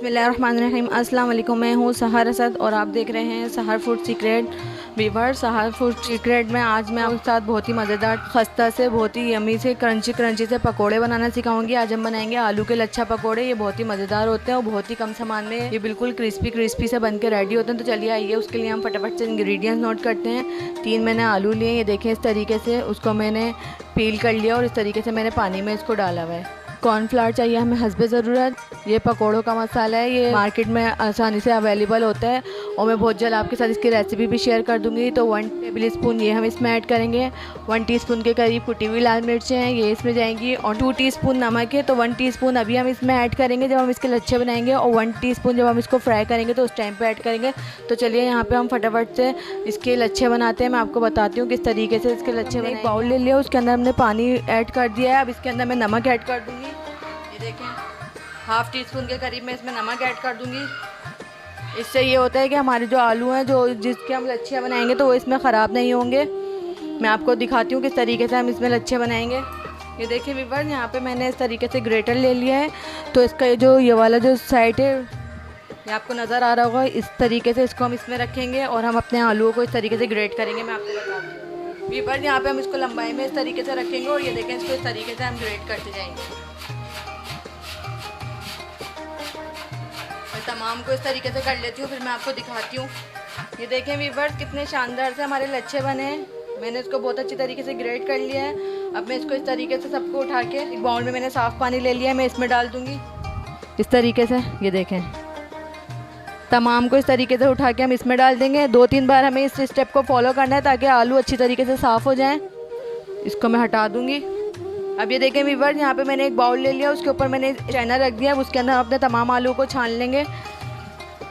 बिस्मिल्लाहिर्रहमानिर्रहीम। अस्सलाम वालेकुम। मैं हूँ सहर असद और आप देख रहे हैं सहर फूड सीक्रेट। वीवर सहर फूड सीक्रेट में आज मैं आपके साथ बहुत ही मज़ेदार खस्ता से बहुत ही यमी से क्रंची क्रंची से पकोड़े बनाना सिखाऊंगी। आज हम बनाएंगे आलू के लच्छा पकोड़े। ये बहुत ही मज़ेदार होते हैं और बहुत ही कम सामान में ये बिल्कुल क्रिस्पी क्रिस्पी से बन के रेडी होते हैं। तो चलिए आइए उसके लिए हम फटाफट से इंग्रेडिएंट्स नोट करते हैं। 3 मैंने आलू लिए, ये देखें इस तरीके से उसको मैंने पील कर लिया और इस तरीके से मैंने पानी में इसको डाला हुआ है। कॉर्नफ्लावर चाहिए हमें हस्बे ज़रूरत। ये पकोड़ों का मसाला है, ये मार्केट में आसानी से अवेलेबल होता है और मैं बहुत जल्द आपके साथ इसकी रेसिपी भी शेयर कर दूंगी। तो 1 टेबल स्पून ये हम इसमें ऐड करेंगे। 1 टीस्पून के करीब कुटी हुई लाल मिर्चें हैं, ये इसमें जाएंगी। और 2 टीस्पून नमक है, तो 1 टीस्पून अभी हम इसमें ऐड करेंगे जब हम इसके लच्छे बनाएंगे, और 1 टीस्पून जब हम इसको फ्राई करेंगे तो उस टाइम पर ऐड करेंगे। तो चलिए यहाँ पर हम फटाफट से इसके लच्छे बनाते हैं। मैं आपको बताती हूँ किस तरीके से इसके लच्छे बनाएंगे। एक बाउल ले लिया, उसके अंदर हमने पानी ऐड कर दिया है। अब इसके अंदर मैं नमक ऐड कर दूँगी। देखें 1/2 टीस्पून के करीब मैं इसमें नमक ऐड कर दूंगी। इससे ये होता है कि हमारे जो आलू हैं जो जिसके हम लच्छे बनाएंगे तो वो इसमें ख़राब नहीं होंगे। मैं आपको दिखाती हूँ किस तरीके से हम इसमें लच्छे बनाएंगे। ये देखिए व्यूअर्स, यहाँ पे मैंने इस तरीके से ग्रेटर ले लिया है। तो इसका जो ये वाला जो साइड है ये आपको नज़र आ रहा होगा, इस तरीके से इसको हम इसमें रखेंगे और हम अपने आलूओं को इस तरीके से ग्रेट करेंगे। मैं आपको बताती हूँ व्यूअर्स, यहाँ पे हम इसको लंबाई में इस तरीके से रखेंगे और ये देखें इसको इस तरीके से हम ग्रेट करते जाएंगे। तमाम को इस तरीके से कर लेती हूँ, फिर मैं आपको दिखाती हूँ। ये देखें व्यूअर्स, कितने शानदार से हमारे लच्छे बने हैं। मैंने इसको बहुत अच्छी तरीके से ग्रेट कर लिया है। अब मैं इसको इस तरीके से सबको उठा के एक बाउल में मैंने साफ़ पानी ले लिया है, मैं इसमें डाल दूँगी इस तरीके से। ये देखें तमाम को इस तरीके से उठा के हम इसमें डाल देंगे। 2-3 बार हमें इस स्टेप को फॉलो करना है ताकि आलू अच्छी तरीके से साफ़ हो जाएँ। इसको मैं हटा दूँगी। अब ये देखें व्यूअर्स, यहाँ पे मैंने एक बाउल ले लिया, उसके ऊपर मैंने चाइना रख दिया। अब उसके अंदर अपने तमाम आलू को छान लेंगे।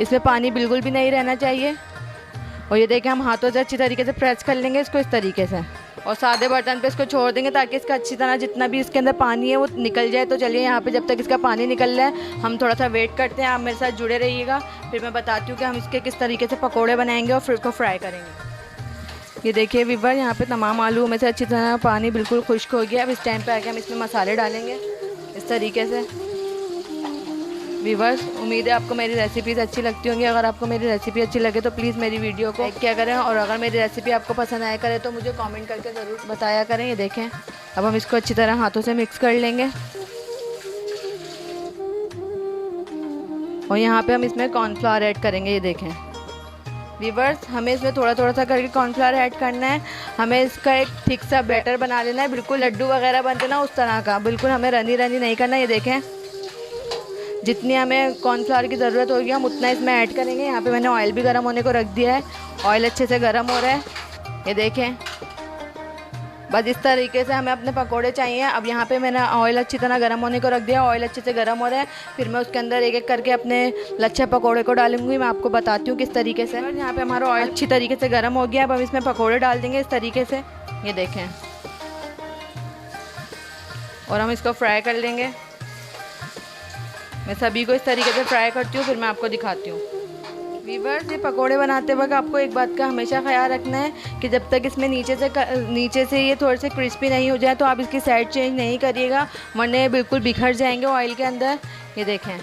इसमें पानी बिल्कुल भी नहीं रहना चाहिए। और ये देखें हम हाथों से अच्छी तरीके से प्रेस कर लेंगे इसको इस तरीके से, और सादे बर्तन पे इसको छोड़ देंगे ताकि इसका अच्छी तरह जितना भी इसके अंदर पानी है वो निकल जाए। तो चलिए यहाँ पे जब तक इसका पानी निकल रहा है हम थोड़ा सा वेट करते हैं। आप मेरे साथ जुड़े रहिएगा, फिर मैं बताती हूँ कि हम इसके किस तरीके से पकौड़े बनाएंगे और फिर उसको फ्राई करेंगे। ये देखिए व्यूअर्स, यहाँ पे तमाम आलू में से अच्छी तरह पानी बिल्कुल खुश्क हो गया। अब इस टाइम पे आके हम इसमें मसाले डालेंगे इस तरीके से। व्यूअर्स, उम्मीद है आपको मेरी रेसिपीज़ अच्छी लगती होंगी। अगर आपको मेरी रेसिपी अच्छी लगे तो प्लीज़ मेरी वीडियो को लाइक किया करें, और अगर मेरी रेसिपी आपको पसंद आया करे तो मुझे कमेंट करके ज़रूर बताया करें। ये देखें अब हम इसको अच्छी तरह हाथों से मिक्स कर लेंगे, और यहाँ पर हम इसमें कॉर्नफ्लावर ऐड करेंगे। ये देखें व्यूअर्स, हमें इसमें थोड़ा थोड़ा सा करके कॉर्नफ्लावर ऐड करना है। हमें इसका एक थिक सा बैटर बना लेना है, बिल्कुल लड्डू वगैरह बनते ना उस तरह का। बिल्कुल हमें रनी रनी नहीं करना। ये देखें जितनी हमें कॉर्नफ्लावर की ज़रूरत होगी हम उतना इसमें ऐड करेंगे। यहाँ पे मैंने ऑयल भी गर्म होने को रख दिया है, ऑयल अच्छे से गर्म हो रहा है। ये देखें बस इस तरीके से हमें अपने पकोड़े चाहिए। अब यहाँ पे मैंने ऑयल अच्छी तरह गर्म होने को रख दिया, ऑयल अच्छे से गर्म हो रहा है। फिर मैं उसके अंदर एक एक करके अपने लच्छे पकोड़े को डालूंगी। मैं आपको बताती हूँ किस तरीके से। यहाँ पे हमारा ऑयल अच्छी तरीके से गर्म हो गया। अब हम इसमें पकोड़े डाल देंगे इस तरीके से। ये देखें, और हम इसको फ्राई कर लेंगे। मैं सभी को इस तरीके से फ्राई करती हूँ, फिर मैं आपको दिखाती हूँ। व्यूअर्स, ये पकोड़े बनाते वक्त आपको एक बात का हमेशा ख्याल रखना है कि जब तक इसमें नीचे से ये थोड़े से क्रिस्पी नहीं हो जाए तो आप इसकी साइड चेंज नहीं करिएगा, वरना बिल्कुल बिखर जाएंगे ऑयल के अंदर। ये देखें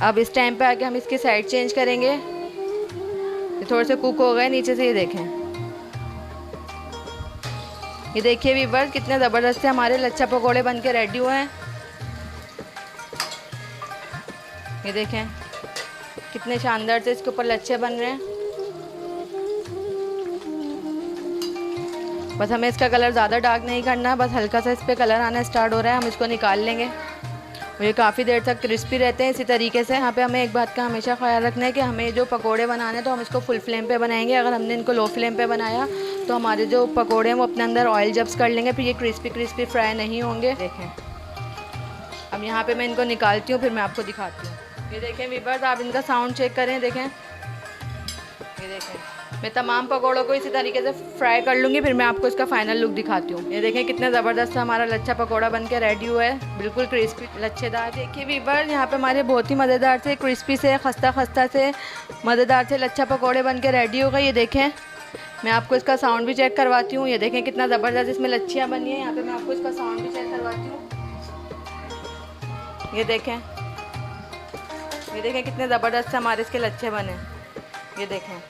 अब इस टाइम पे आके हम इसकी साइड चेंज करेंगे। ये थोड़े से कुक हो गए नीचे से। ये देखें, ये देखिए व्यूअर्स कितने ज़बरदस्त से हमारे लच्छा पकोड़े बन के रेडी हुए हैं। ये देखें कितने शानदार से इसके ऊपर लच्छे बन रहे हैं। बस हमें इसका कलर ज़्यादा डार्क नहीं करना, बस हल्का सा इस पर कलर आना स्टार्ट हो रहा है, हम इसको निकाल लेंगे। और ये काफ़ी देर तक क्रिस्पी रहते हैं इसी तरीके से। यहाँ पे हमें एक बात का हमेशा ख्याल रखना है कि हमें जो पकोड़े बनाने हैं तो हम इसको फुल फ्लेम पे बनाएंगे। अगर हमने इनको लो फ्लेम पे बनाया तो हमारे जो पकोड़े हैं वो अपने अंदर ऑयल जब्स कर लेंगे, फिर ये क्रिस्पी क्रिस्पी फ्राई नहीं होंगे। देखें अब यहाँ पे मैं इनको निकालती हूँ, फिर मैं आपको दिखाती हूँ। ये देखें व्यूअर्स, आप इनका साउंड चेक करें। देखें ये देखें मैं तमाम पकोड़ों को इसी तरीके से फ्राई कर लूँगी, फिर मैं आपको इसका फाइनल लुक दिखाती हूँ। ये देखें कितने ज़बरदस्त हमारा लच्छा पकोड़ा बन के रेडी हुआ है, बिल्कुल क्रिस्पी लच्छेदार। देखिए व्यूअर्स, यहाँ पे हमारे बहुत ही मज़ेदार से क्रिस्पी से खस्ता खस्ता से मज़ेदार से लच्छा पकोड़े बन के रेडी हो गए। ये देखें मैं आपको इसका साउंड भी चेक करवाती हूँ। ये देखें कितना ज़बरदस्त इसमें लच्छियाँ बनी है। यहाँ पे मैं आपको इसका साउंड भी चेक करवाती हूँ। ये देखें ये देखें कितने ज़बरदस्त हमारे इसके लच्छे बने। ये देखें,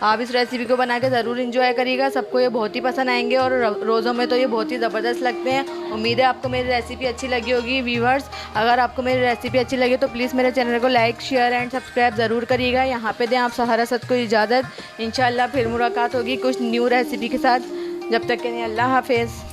आप इस रेसिपी को बना के ज़रूर इंजॉय करिएगा। सबको ये बहुत ही पसंद आएंगे और रोज़ों में तो ये बहुत ही ज़बरदस्त लगते हैं। उम्मीद है आपको मेरी रेसिपी अच्छी लगी होगी व्यूअर्स। अगर आपको मेरी रेसिपी अच्छी लगे तो प्लीज़ मेरे चैनल को लाइक, शेयर एंड सब्सक्राइब ज़रूर करिएगा। यहाँ पे दें आप सहारा सद को इजाज़त। इंशाल्लाह फिर मुलाकात होगी कुछ न्यू रेसिपी के साथ। जब तक के लिए अल्लाह हाफिज़।